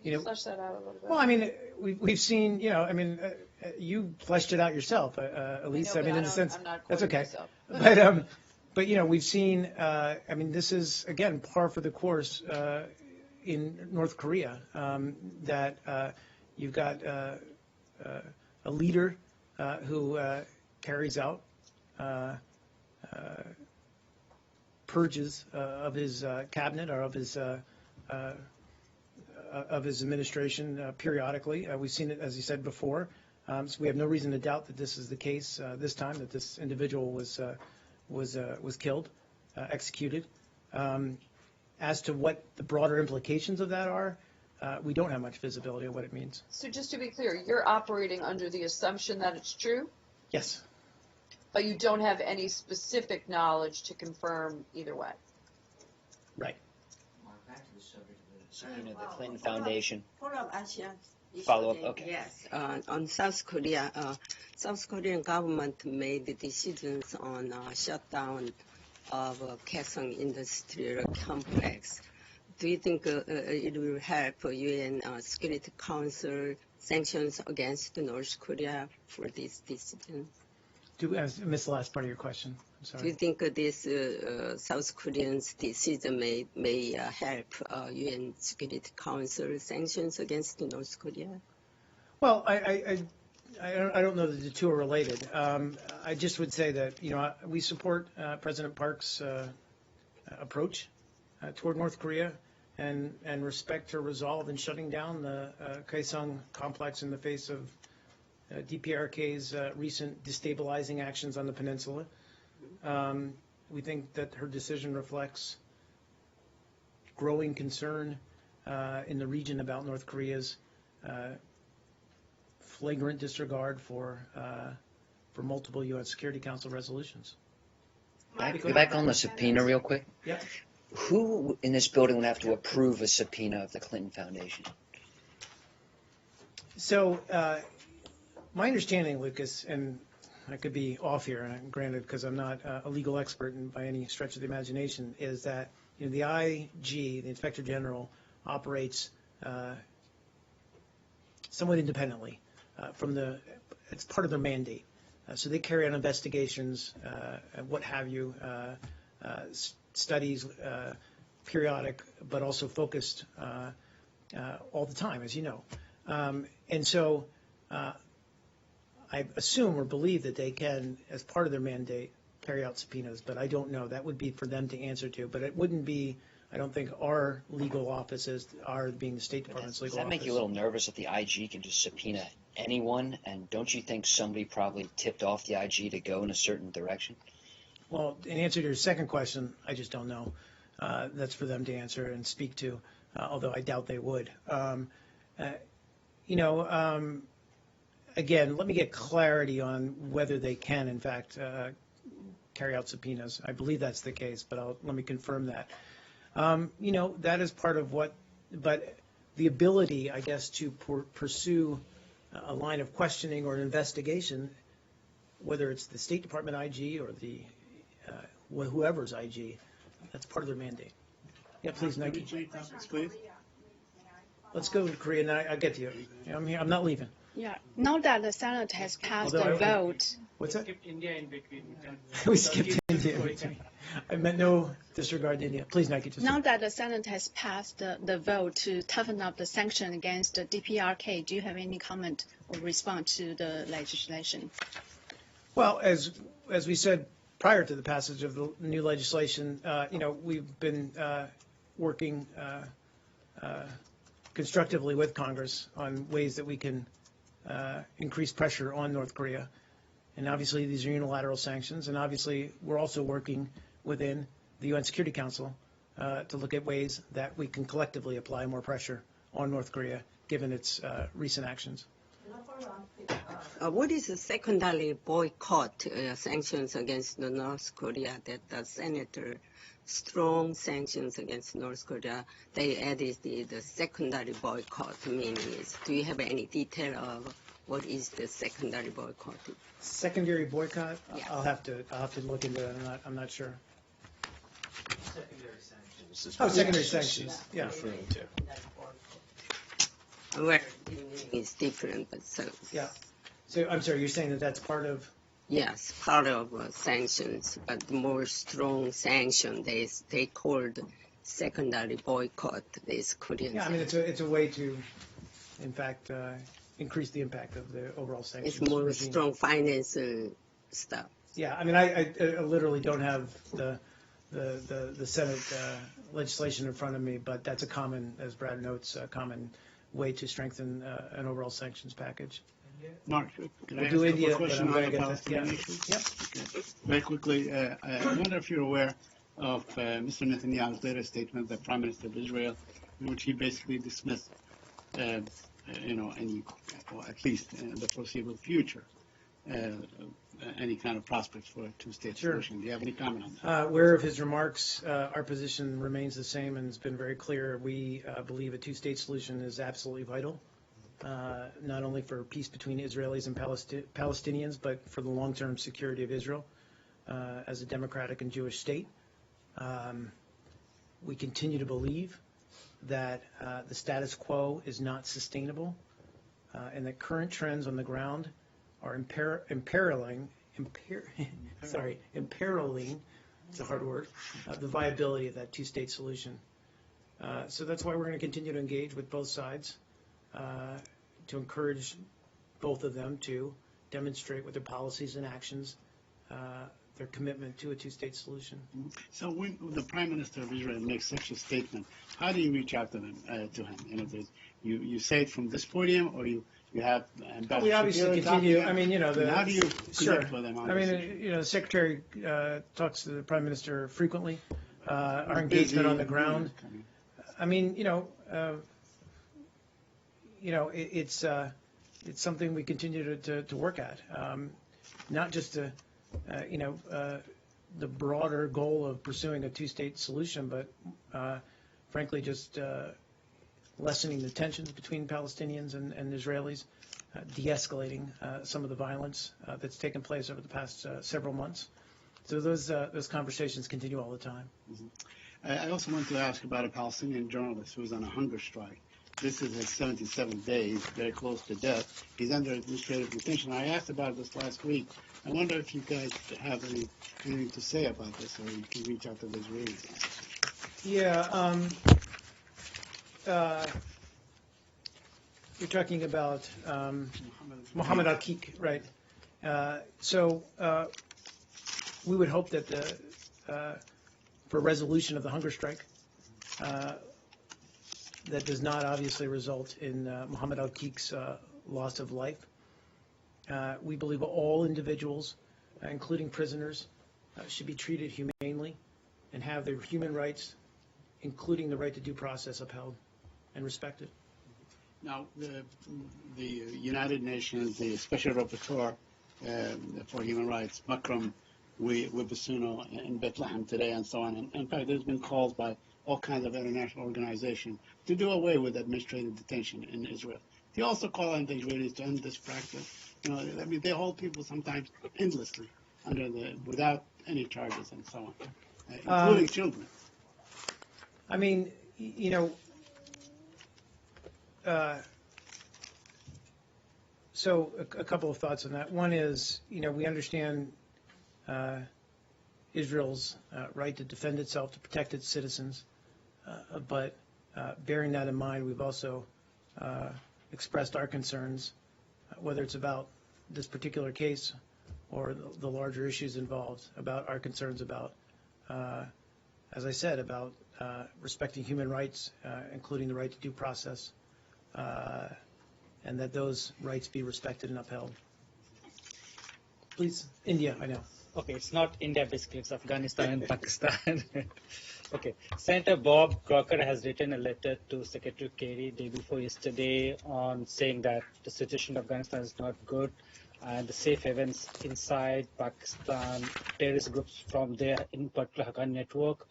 Can you flesh that out a little bit? Well, I mean, we've seen. You fleshed it out yourself, Elise. I mean, in a sense, I'm not that's okay. Myself. But we've seen. This is again par for the course in North Korea. That you've got a leader who carries out purges of his cabinet or of his administration periodically. We've seen it, as you said before. So we have no reason to doubt that this is the case this time, that this individual was killed, executed. As to what the broader implications of that are, we don't have much visibility of what it means. So just to be clear, you're operating under the assumption that it's true? Yes. But you don't have any specific knowledge to confirm either way? Right. The Clinton Foundation. Follow-up, Asia. Follow-up, okay. Yes, on South Korea. South Korean government made decisions on shutdown of Kaesong Industrial Complex. do you think it will help UN Security Council sanctions against North Korea for this decision? I missed the last part of your question. I'm Do you sorry. think this South Korean's decision may help UN Security Council sanctions against North Korea? Well, I don't know that the two are related. I just would say that, we support President Park's approach toward North Korea and respect her resolve in shutting down the Kaesong complex in the face of DPRK's recent destabilizing actions on the peninsula. We think that her decision reflects growing concern in the region about North Korea's flagrant disregard for multiple UN Security Council resolutions. Back on the subpoena real quick. Yeah. Who in this building would have to approve a subpoena of the Clinton Foundation? So my understanding, Lucas, and I could be off here, granted, because I'm not a legal expert by any stretch of the imagination, is that the IG, the Inspector General, operates somewhat independently it's part of their mandate. So they carry out investigations, what have you, studies, periodic, but also focused all the time, as you know. And so I assume or believe that they can, as part of their mandate, carry out subpoenas, but I don't know. That would be for them to answer to. But it wouldn't be, I don't think, our legal offices, our being the State Department's legal office. Does that make you a little nervous that the IG can just subpoena anyone? And don't you think somebody probably tipped off the IG to go in a certain direction? Well, in answer to your second question, I just don't know. That's for them to answer and speak to, although I doubt they would. Again, let me get clarity on whether they can, in fact, carry out subpoenas. I believe that's the case, but let me confirm that. That is part of but the ability, I guess, to pursue a line of questioning or an investigation, whether it's the State Department IG or the whoever's IG, that's part of their mandate. Yeah, please, Nike. Please. Let's go to Korea, and I'll get to you. I'm here. I'm not leaving. Yeah, now that the Senate has passed the vote. What's that? India in between. We skipped India. I meant no disregard to India. Please, Nike. Now that the Senate has passed the vote to toughen up the sanction against the DPRK, do you have any comment or response to the legislation? Well, as we said prior to the passage of the new legislation, we've been working constructively with Congress on ways that we can increase pressure on North Korea. And obviously these are unilateral sanctions, and obviously we're also working within the UN Security Council to look at ways that we can collectively apply more pressure on North Korea given its recent actions. What is the secondary boycott sanctions against North Korea that the Senator strong sanctions against North Korea, they added the secondary boycott meaning is, do you have any detail of what is the secondary boycott? Secondary boycott? Yeah. I'll have to look into it. I'm not sure. Secondary sanctions. Oh, secondary sanctions. Yeah. Referring to. Where it's different, but so. Yeah. So I'm sorry, you're saying that that's part of? Yes, part of sanctions, but more strong sanction. They called secondary boycott this Korean. Yeah, I mean it's a way to, in fact, increase the impact of the overall sanctions. It's more regime. strong financial stuff. Yeah, I mean I literally don't have the Senate legislation in front of me, but that's a common, as Brad notes, a common way to strengthen an overall sanctions package. Mark, can I We'll ask do a India, question but I'm on going the to get that. Palestinian Yeah. issue? Yep. Okay. Very quickly, I wonder if you're aware of Mr. Netanyahu's latest statement, the Prime Minister of Israel, in which he basically dismissed, any, or at least in the foreseeable future, any kind of prospects for a two-state Sure. solution. Do you have any comment on that? Aware of his remarks, our position remains the same and has been very clear. We believe a two-state solution is absolutely vital, not only for peace between Israelis and Palestinians, but for the long-term security of Israel as a democratic and Jewish state. We continue to believe that the status quo is not sustainable, and that current trends on the ground are imperiling, it's a hard word, the viability of that two-state solution. So that's why we're going to continue to engage with both sides to encourage both of them to demonstrate with their policies and actions their commitment to a two-state solution. So when the Prime Minister of Israel makes such a statement, how do you reach out to him? You say it from this podium, or you have Ambassador We obviously Shapiro continue. talking? I mean, How do you sure. connect with them on I this mean, issue? the Secretary talks to the Prime Minister frequently. Our Busy, engagement on the ground. coming. I mean, it's something we continue to work at. Not just to, the broader goal of pursuing a two-state solution, but frankly, just lessening the tensions between Palestinians and Israelis, de-escalating some of the violence that's taken place over the past several months. So those conversations continue all the time. I also want to ask about a Palestinian journalist who's on a hunger strike. This is his 77 days, very close to death. He's under administrative detention. I asked about this last week. I wonder if you guys have anything to say about this, or you can reach out to the Israelis. Yeah, you're talking about Mohammed Al-Kik, right? So we would hope that for resolution of the hunger strike, that does not obviously result in Mohammed Al-Kik's loss of life. We believe all individuals, including prisoners, should be treated humanely and have their human rights, including the right to due process, upheld and respected. Now, the United Nations, the Special Rapporteur for Human Rights, Makram Wibisuno in Bethlehem today and so on. And in fact, there's been calls by all kinds of international organizations to do away with administrative detention in Israel. They also call on the Israelis to end this practice. I mean, they hold people sometimes endlessly without any charges and so on, including children. I mean, so a couple of thoughts on that. One is, we understand Israel's right to defend itself, to protect its citizens, but bearing that in mind, we've also expressed our concerns, whether it's about this particular case or the larger issues involved, about our concerns about, as I said, about respecting human rights, including the right to due process, and that those rights be respected and upheld. Please, India, I know. Okay, it's not India, basically, it's Afghanistan and Pakistan. Okay, Senator Bob Crocker has written a letter to Secretary Kerry day before yesterday on saying that the situation in Afghanistan is not good, and the safe havens inside Pakistan, terrorist groups from there, in particular Haqqani network,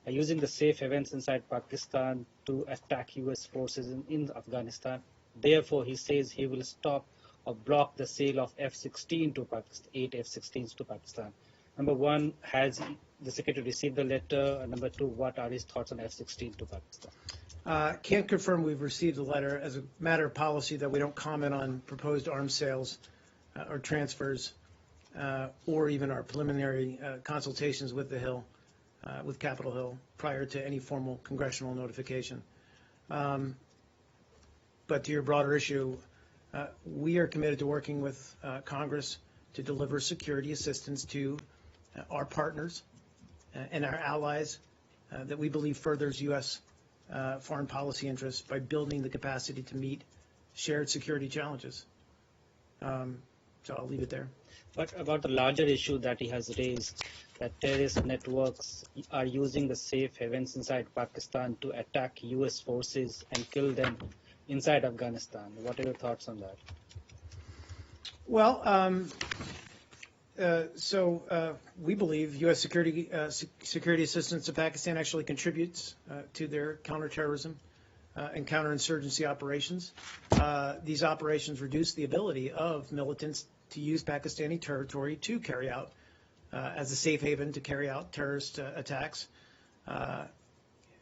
are using the safe havens inside Pakistan to attack U.S. forces in Afghanistan. Therefore, he says he will stop or block the sale of F-16 to Pakistan, 8 F-16s to Pakistan. Number one, has the Secretary received the letter? And number two, what are his thoughts on F-16 to Pakistan? Can't confirm we've received the letter. As a matter of policy, that we don't comment on proposed arms sales or transfers, or even our preliminary consultations with the Hill, with Capitol Hill, prior to any formal congressional notification. But to your broader issue, we are committed to working with Congress to deliver security assistance to our partners and our allies that we believe furthers U.S. Foreign policy interests by building the capacity to meet shared security challenges. So I'll leave it there. What about the larger issue that he has raised, that terrorist networks are using the safe havens inside Pakistan to attack U.S. forces and kill them inside Afghanistan? What are your thoughts on that? Well, we believe U.S. security assistance to Pakistan actually contributes to their counterterrorism and counterinsurgency operations. These operations reduce the ability of militants to use Pakistani territory to carry out, as a safe haven, to carry out terrorist attacks.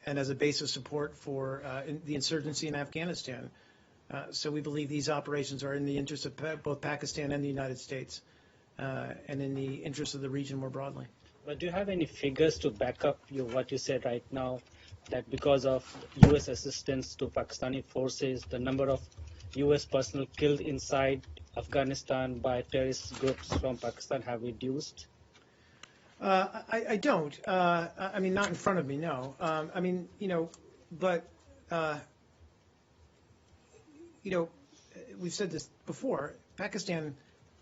and as a base of support for the insurgency in Afghanistan. So we believe these operations are in the interest of both Pakistan and the United States, and in the interest of the region more broadly. But do you have any figures to back up what you said right now, that because of U.S. assistance to Pakistani forces, the number of U.S. personnel killed inside Afghanistan by terrorist groups from Pakistan have reduced? I don't. I mean, not in front of me, no. I mean, but, we've said this before, Pakistan,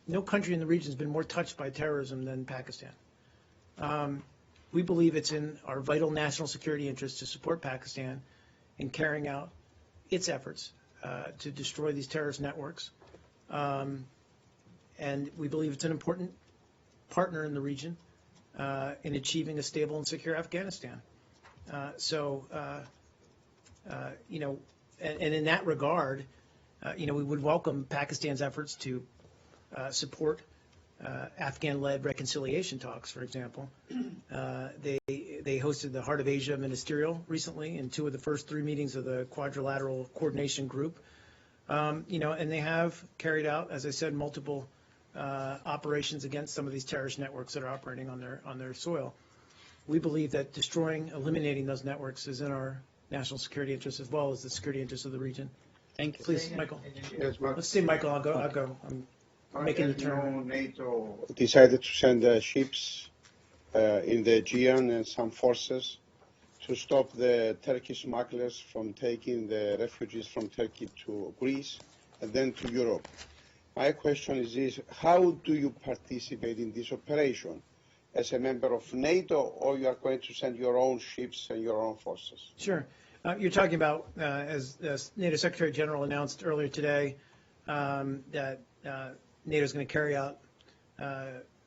no country in the region has been more touched by terrorism than Pakistan. We believe it's in our vital national security interest to support Pakistan in carrying out its efforts to destroy these terrorist networks. And we believe it's an important partner in the region in achieving a stable and secure Afghanistan. And in that regard, we would welcome Pakistan's efforts to support Afghan-led reconciliation talks, for example. They hosted the Heart of Asia Ministerial recently in 2 of the first 3 meetings of the Quadrilateral Coordination Group. And they have carried out, as I said, multiple operations against some of these terrorist networks that are operating on their soil. We believe that eliminating those networks is in our national security interest as well as the security interest of the region. Thank you. Please, Michael. Yes, Let's see, Michael. I'll go. I'm making the turn. NATO decided to send ships in the Aegean and some forces to stop the Turkish smugglers from taking the refugees from Turkey to Greece and then to Europe. My question is this: how do you participate in this operation? As a member of NATO, or you are going to send your own ships and your own forces? Sure. You're talking about, as NATO Secretary General announced earlier today, that NATO is going to carry out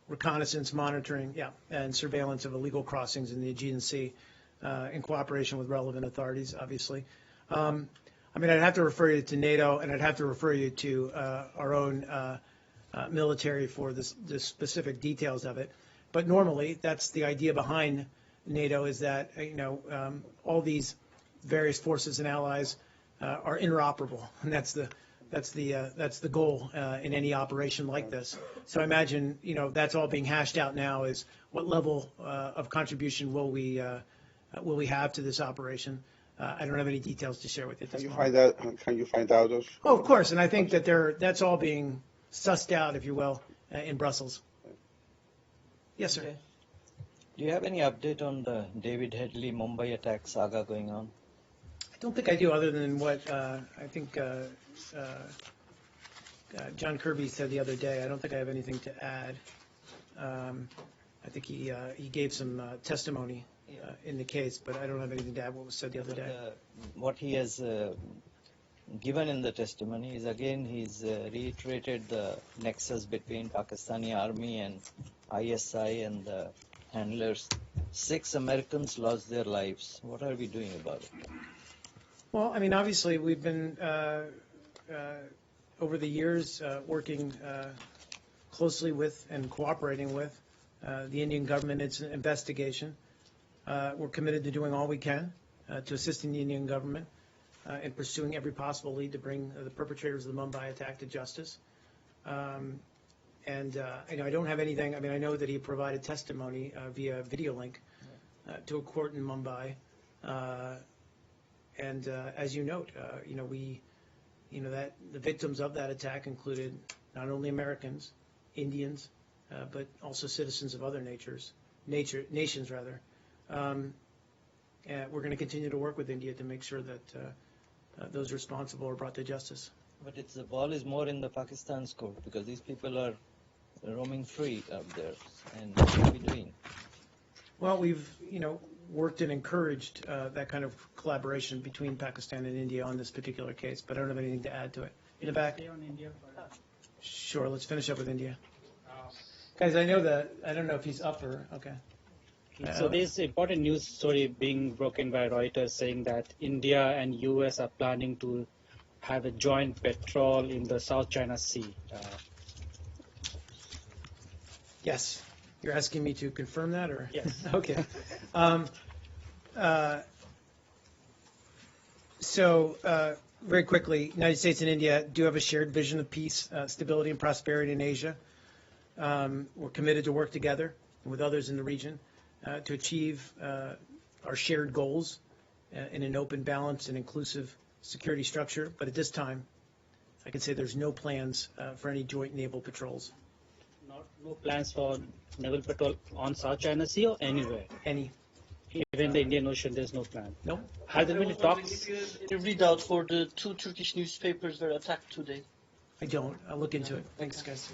reconnaissance, monitoring, and surveillance of illegal crossings in the Aegean Sea in cooperation with relevant authorities, obviously. I mean, I'd have to refer you to NATO, and I'd have to refer you to our own military for the specific details of it. But normally, that's the idea behind NATO, is that all these various forces and allies are interoperable, and that's the goal in any operation like this. So I imagine that's all being hashed out now, is what level of contribution will we have to this operation. I don't have any details to share with you at this moment. Can you find out those? Oh, of course, and I think that that's all being sussed out, if you will, in Brussels. Yes, sir. Okay. Do you have any update on the David Headley Mumbai attack saga going on? I don't think I do, other than what I think John Kirby said the other day. I don't think I have anything to add. I think he gave some testimony in the case, but I don't have anything to add what was said the other day. What he has given in the testimony is, again, he's reiterated the nexus between Pakistani army and ISI and the handlers. 6 Americans lost their lives. What are we doing about it? Well, I mean, obviously, we've been, over the years, working closely with and cooperating with the Indian government in its investigation. We're committed to doing all we can to assisting the Indian government in pursuing every possible lead to bring the perpetrators of the Mumbai attack to justice. And I don't have anything. I mean, I know that he provided testimony via video link to a court in Mumbai. And as you note, that the victims of that attack included not only Americans, Indians, but also citizens of other nations. And we're going to continue to work with India to make sure that those responsible are brought to justice. But the ball is more in the Pakistan's court, because these people are roaming free out there. And what are we doing? Well, we've worked and encouraged that kind of collaboration between Pakistan and India on this particular case, but I don't have anything to add to it. In the back? Sure, let's finish up with India. Guys, I don't know if he's up or, okay. So there's important news story being broken by Reuters saying that India and US are planning to have a joint patrol in the South China Sea. Yes. You're asking me to confirm that, or? Yes. Okay. So, very quickly, United States and India do have a shared vision of peace, stability, and prosperity in Asia. We're committed to work together with others in the region to achieve our shared goals in an open, balanced, and inclusive security structure. But at this time, I can say there's no plans for any joint naval patrols. No plans for naval patrol on South China Sea or anywhere? Any. Even the Indian Ocean, there's no plan? No. Have there been talks? A readout for the 2 Turkish newspapers were attacked today. I don't. I'll look into it. Thanks, guys.